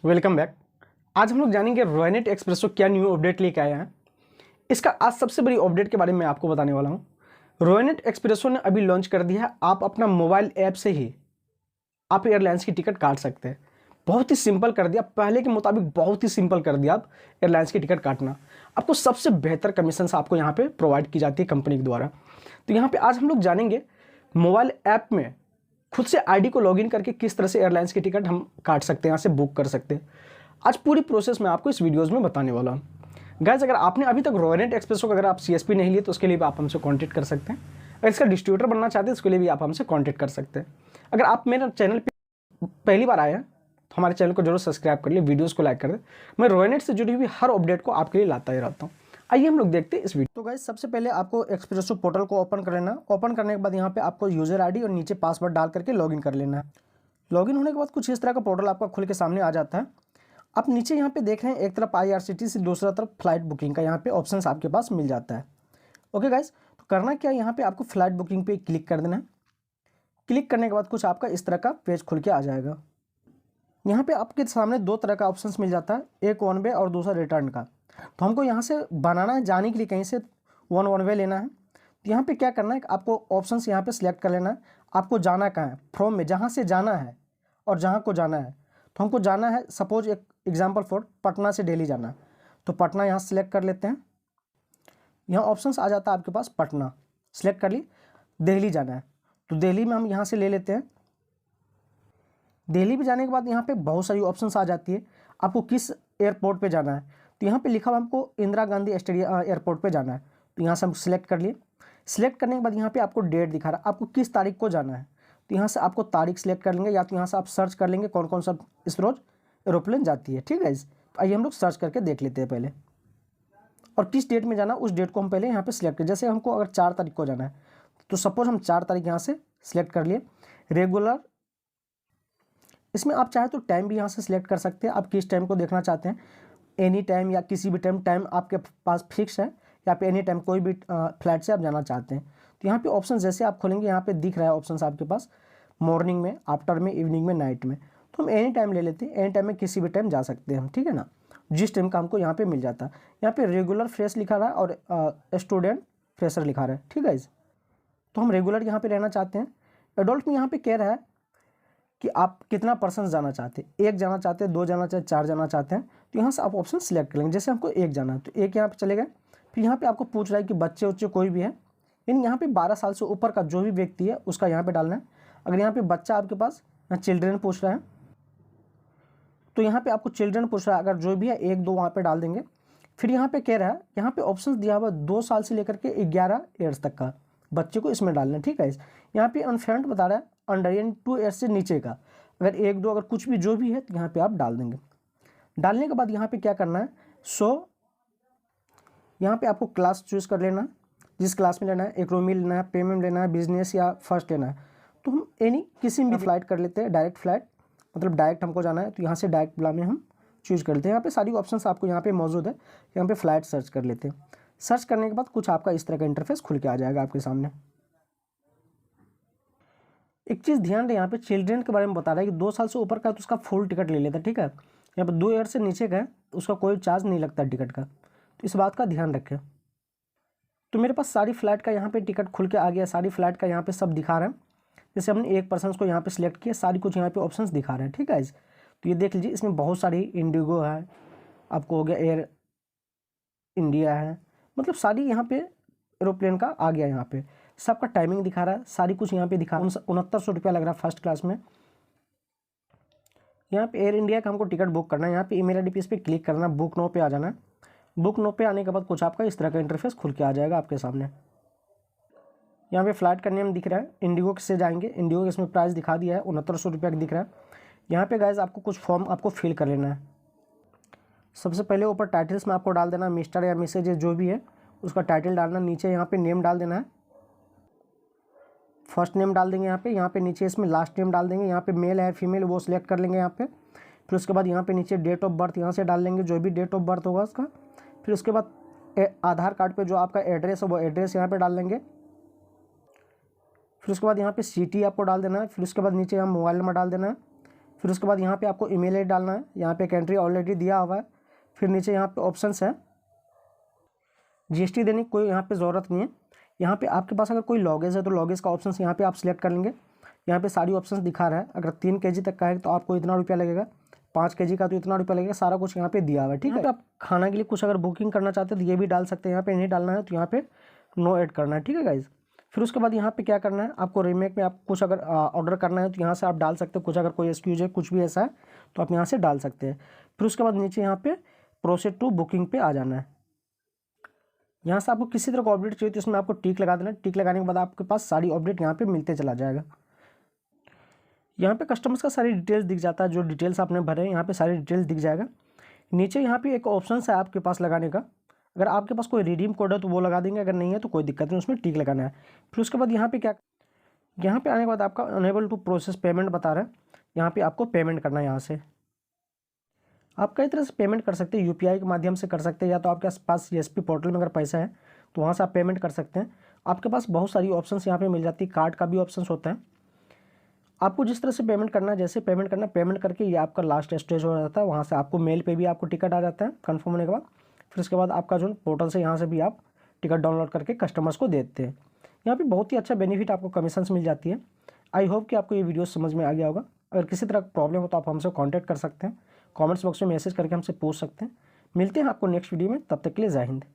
Welcome back. आज हम लोग जानेंगे रोयनेट एक्सप्रेसो क्या न्यू अपडेट लेके आया है। इसका आज सबसे बड़ी अपडेट के बारे में आपको बताने वाला हूँ। रोयनेट एक्सप्रेसो ने अभी लॉन्च कर दिया है, आप अपना मोबाइल ऐप से ही आप एयरलाइंस की टिकट काट सकते हैं। बहुत ही सिंपल कर दिया, पहले के मुताबिक बहुत ही सिंपल कर दिया। आप एयरलाइंस की टिकट काटना, आपको सबसे बेहतर कमीशन आपको यहाँ पे प्रोवाइड की जाती है कंपनी के द्वारा। तो यहाँ पे आज हम लोग जानेंगे मोबाइल ऐप में खुद से आईडी को लॉगिन करके किस तरह से एयरलाइंस की टिकट हम काट सकते हैं, यहाँ से बुक कर सकते हैं। आज पूरी प्रोसेस मैं आपको इस वीडियोस में बताने वाला हूँ। गाइस, अगर आपने अभी तक रोयनेट एक्सप्रेसो का अगर आप सीएसपी नहीं लिए तो उसके लिए भी आप हमसे कांटेक्ट कर सकते हैं। अगर इसका डिस्ट्रीब्यूटर बनना चाहते हैं उसके लिए भी आप हमसे कांटेक्ट कर सकते हैं। अगर आप मेरे चैनल पर पहली बार आए हैं तो हमारे चैनल को जरूर सब्सक्राइब कर लिए, वीडियोस को लाइक कर दें। मैं रोयनेट से जुड़ी हुई हर अपडेट को आपके लिए लाता ही रहता हूँ। आइए हम लोग देखते हैं इस वीडियो। तो गाइस, सबसे पहले आपको एक्सप्रेसो पोर्टल को ओपन कर लेना। ओपन करने के बाद यहाँ पे आपको यूजर आईडी और नीचे पासवर्ड डाल करके लॉगिन कर लेना है। लॉगिन होने के बाद कुछ इस तरह का पोर्टल आपका खुल के सामने आ जाता है। आप नीचे यहाँ पे देख रहे हैं, एक तरफ IRCTC, दूसरा तरफ फ्लाइट बुकिंग का यहाँ पे ऑप्शंस आपके पास मिल जाता है। ओके गाइस, तो करना क्या है, यहाँ पे आपको फ्लाइट बुकिंग पे क्लिक कर देना है। क्लिक करने के बाद कुछ आपका इस तरह का पेज खुल के आ जाएगा। यहाँ पे आपके सामने दो तरह का ऑप्शंस मिल जाता है, एक वन वे और दूसरा रिटर्न का। तो हमको यहाँ से बनाना है, जाने के लिए कहीं से वन वे लेना है। तो यहाँ पे क्या करना है, आपको ऑप्शंस यहाँ पे सिलेक्ट कर लेना है। आपको जाना कहाँ है, फ्रॉम में जहाँ से जाना है और जहाँ को जाना है। तो हमको जाना है, सपोज एक एग्जाम्पल फॉर पटना से दिल्ली जाना है, तो पटना यहाँ सेलेक्ट कर लेते हैं। यहाँ ऑप्शंस आ जाता है आपके पास, पटना सेलेक्ट कर ली। दिल्ली जाना है तो दिल्ली में हम यहाँ से ले लेते हैं। दिल्ली पे जाने के बाद यहाँ पे बहुत सारी ऑप्शंस आ जाती है, आपको किस एयरपोर्ट पे जाना है। तो यहाँ पे लिखा हुआ हमको इंदिरा गांधी स्टेडियम एयरपोर्ट पे जाना है, तो यहाँ से हम सिलेक्ट कर लिए। सिलेक्ट करने के बाद यहाँ पे आपको डेट दिखा रहा है, आपको किस तारीख को जाना है। तो यहाँ से आपको तारीख सेलेक्ट कर लेंगे, या तो यहाँ से आप सर्च कर लेंगे कौन कौन सा इस रोज़ एरोप्लेन जाती है। ठीक है, तो आइए हम लोग सर्च करके देख लेते हैं पहले, और किस डेट में जाना उस डेट को हम पहले यहाँ पे सिलेक्ट करें। जैसे हमको अगर 4 तारीख को जाना है, तो सपोज हम 4 तारीख यहाँ से सिलेक्ट कर लिए। रेगुलर, इसमें आप चाहे तो टाइम भी यहाँ से सिलेक्ट कर सकते हैं, आप किस टाइम को देखना चाहते हैं, एनी टाइम या किसी भी टाइम। टाइम आपके पास फिक्स है या पे एनी टाइम कोई भी फ्लाइट से आप जाना चाहते हैं। तो यहाँ पे ऑप्शन जैसे आप खोलेंगे, यहाँ पे दिख रहा है ऑप्शंस आपके पास, मॉर्निंग में, आफ्टर में, इवनिंग में, नाइट में। तो हम एनी टाइम ले लेते हैं, एनी टाइम में किसी भी टाइम जा सकते हैं हम, ठीक है ना, जिस टाइम का हमको यहाँ पे मिल जाता है। यहाँ पे रेगुलर फ्रेश लिखा रहा है और स्टूडेंट फ्रेशर लिखा रहा है। ठीक है, तो हम रेगुलर यहाँ पे रहना चाहते हैं। एडल्ट में यहाँ पे कह रहा है कि आप कितना पर्सन जाना चाहते हैं, एक जाना चाहते हैं, दो जाना चाहते हैं, 4 जाना चाहते हैं। तो यहाँ से आप ऑप्शन सिलेक्ट कर लेंगे। जैसे हमको एक जाना है तो एक यहाँ पे चले गए। फिर यहाँ पे आपको पूछ रहा है कि बच्चे उच्चे कोई भी है, यानी यहाँ पे 12 साल से ऊपर का जो भी व्यक्ति है उसका यहाँ पे डालना है। अगर यहाँ पे बच्चा आपके पास, यहाँ चिल्ड्रेन पूछ रहा है, तो यहाँ पे आपको चिल्ड्रेन पूछ रहा है, अगर जो भी है 1 2 वहाँ पे डाल देंगे। फिर यहाँ पे कह रहा है, यहाँ पे ऑप्शन दिया हुआ 2 साल से लेकर के 11 ईयर्स तक का बच्चे को इसमें डालना है। ठीक है, यहाँ पे अनफेंट बता रहा है, अंडर यानी 2 ईयर्स से नीचे का। अगर 1 2 अगर कुछ भी जो भी है तो यहाँ पे आप डाल देंगे। डालने के बाद यहाँ पे क्या करना है, यहाँ पे आपको क्लास चूज़ कर लेना, जिस क्लास में लेना है, इकोनॉमी लेना है, प्रीमियम लेना है, बिजनेस या फर्स्ट लेना है। तो हम एनी किसी भी फ्लाइट कर लेते हैं, डायरेक्ट फ्लाइट, मतलब डायरेक्ट हमको जाना है तो यहाँ से डायरेक्ट वाला में हम चूज़ कर लेते हैं। यहाँ पे सारी ऑप्शंस आपको यहाँ पे मौजूद है। यहाँ पे फ्लाइट सर्च कर लेते हैं। सर्च करने के बाद कुछ आपका इस तरह का इंटरफेस खुल के आ जाएगा आपके सामने। एक चीज़ ध्यान दें, यहाँ पे चिल्ड्रेन के बारे में बता रहा है कि 2 साल से ऊपर का तो उसका फुल टिकट ले लेता है। ठीक है, यहाँ पे 2 ईयर से नीचे का है तो उसका कोई चार्ज नहीं लगता टिकट का, तो इस बात का ध्यान रखें। तो मेरे पास सारी फ्लाइट का यहाँ पे टिकट खुल के आ गया, सारी फ्लाइट का यहाँ पे सब दिखा रहा है। जैसे हमने एक पर्सन को यहाँ पे सिलेक्ट किया, सारी कुछ यहाँ पे ऑप्शंस दिखा रहे हैं। ठीक है, तो ये देख लीजिए, इसमें बहुत सारी इंडिगो है, आपको हो गया एयर इंडिया है, मतलब सारी यहाँ पे एरोप्लेन का आ गया। यहाँ पे सबका टाइमिंग दिखा रहा है, सारी कुछ यहाँ पे दिखा। 6900 रुपया लग रहा है फर्स्ट क्लास में। यहाँ पे एयर इंडिया का हमको टिकट बुक करना है, यहाँ पे ईमेल आईडी पे क्लिक करना है, बुक नो पे आ जाना है। बुक नो पे आने के बाद कुछ आपका इस तरह का इंटरफेस खुल के आ जाएगा आपके सामने। यहाँ पे फ्लाइट का नेम दिख रहा है, इंडिगो से जाएंगे, इंडिगो का इसमें प्राइस दिखा दिया है, 6900 रुपया दिख रहा है। यहाँ पे गाइज आपको कुछ फॉर्म आपको फिल कर लेना है। सबसे पहले ऊपर टाइटल्स में आपको डाल देना मिस्टर या मिसेज जो भी है उसका टाइटल डालना। नीचे यहाँ पे नेम डाल देना है, फर्स्ट नेम डाल देंगे यहाँ पे नीचे इसमें लास्ट नेम डाल देंगे। यहाँ पे मेल है फीमेल वो सिलेक्ट कर लेंगे यहाँ पे। फिर उसके बाद यहाँ पे नीचे डेट ऑफ बर्थ यहाँ से डाल लेंगे, जो भी डेट ऑफ बर्थ होगा उसका। फिर उसके बाद आधार कार्ड पे जो आपका एड्रेस है वो एड्रेस यहाँ पे डाल लेंगे। फिर उसके बाद यहाँ पे सिटी आपको डाल देना है। फिर उसके बाद नीचे यहाँ मोबाइल नंबर डाल देना है। फिर उसके बाद यहाँ पे आपको ईमेल आईडी डालना है। यहाँ पे एक एंट्री ऑलरेडी दिया हुआ है। फिर नीचे यहाँ पे ऑप्शंस है, जीएसटी देने की कोई यहाँ पे ज़रूरत नहीं है। यहाँ पे आपके पास अगर कोई लॉगेज है तो लॉगेज का ऑप्शन यहाँ पे आप सिलेक्ट कर लेंगे। यहाँ पे सारी ऑप्शंस दिखा रहा है। अगर 3 kg तक का है तो आपको इतना रुपया लगेगा, 5 kg का तो इतना रुपया लगेगा, सारा कुछ यहाँ पे दिया हुआ है। ठीक है, आप खाना के लिए कुछ अगर बुकिंग करना चाहते हैं तो ये भी डाल सकते हैं। यहाँ पे नहीं डालना है तो यहाँ पे नो ऐड करना है। ठीक है गाइज। फिर उसके बाद यहाँ पे क्या करना है, आपको रीमेक में आप कुछ अगर ऑर्डर करना है तो यहाँ से आप डाल सकते हो। कुछ अगर कोई एक्सक्यूज है, कुछ भी ऐसा है तो आप यहाँ से डाल सकते हैं। फिर उसके बाद नीचे यहाँ पे प्रोसीड टू बुकिंग पे आ जाना है। यहाँ से आपको किसी तरह का अपडेट चाहिए तो इसमें आपको टिक लगा देना है। टिक लगाने के बाद आपके पास सारी अपडेट यहाँ पे मिलते चला जाएगा। यहाँ पे कस्टमर्स का सारी डिटेल्स दिख जाता है, जो डिटेल्स आपने भरे यहाँ पे सारी डिटेल्स दिख जाएगा। नीचे यहाँ पे एक ऑप्शन है आपके पास लगाने का, अगर आपके पास कोई रिडीम कोड है तो वो लगा देंगे, अगर नहीं है तो कोई दिक्कत नहीं, उसमें टिक लगाना है। फिर उसके बाद यहाँ पे क्या, यहाँ पे आने के बाद आपका अनेबल टू प्रोसेस पेमेंट बता रहा है। यहाँ पे आपको पेमेंट करना है। यहाँ से आप कई तरह से पेमेंट कर सकते हैं, यूपीआई के माध्यम से कर सकते हैं, या तो आपके पास सीएसपी पोर्टल में अगर पैसा है तो वहाँ से आप पेमेंट कर सकते हैं। आपके पास बहुत सारी ऑप्शंस यहाँ पे मिल जाती है। कार्ड का भी ऑप्शंस होता है। आपको जिस तरह से पेमेंट करना है, जैसे पेमेंट करना, पेमेंट करके ये आपका लास्ट स्टेज हो जाता है। वहाँ से आपको मेल पे भी आपको टिकट आ जाता है कन्फर्म होने के बाद। फिर उसके बाद आपका जो पोर्टल से यहाँ से भी आप टिकट डाउनलोड करके कस्टमर्स को देते हैं। यहाँ पे बहुत ही अच्छा बेनिफिट आपको कमीशंस मिल जाती है। आई होप कि आपको ये वीडियो समझ में आ गया होगा। अगर किसी तरह का प्रॉब्लम हो तो आप हमसे कॉन्टैक्ट कर सकते हैं, कमेंट्स बॉक्स में मैसेज करके हमसे पूछ सकते हैं। मिलते हैं आपको नेक्स्ट वीडियो में, तब तक के लिए जय हिंद।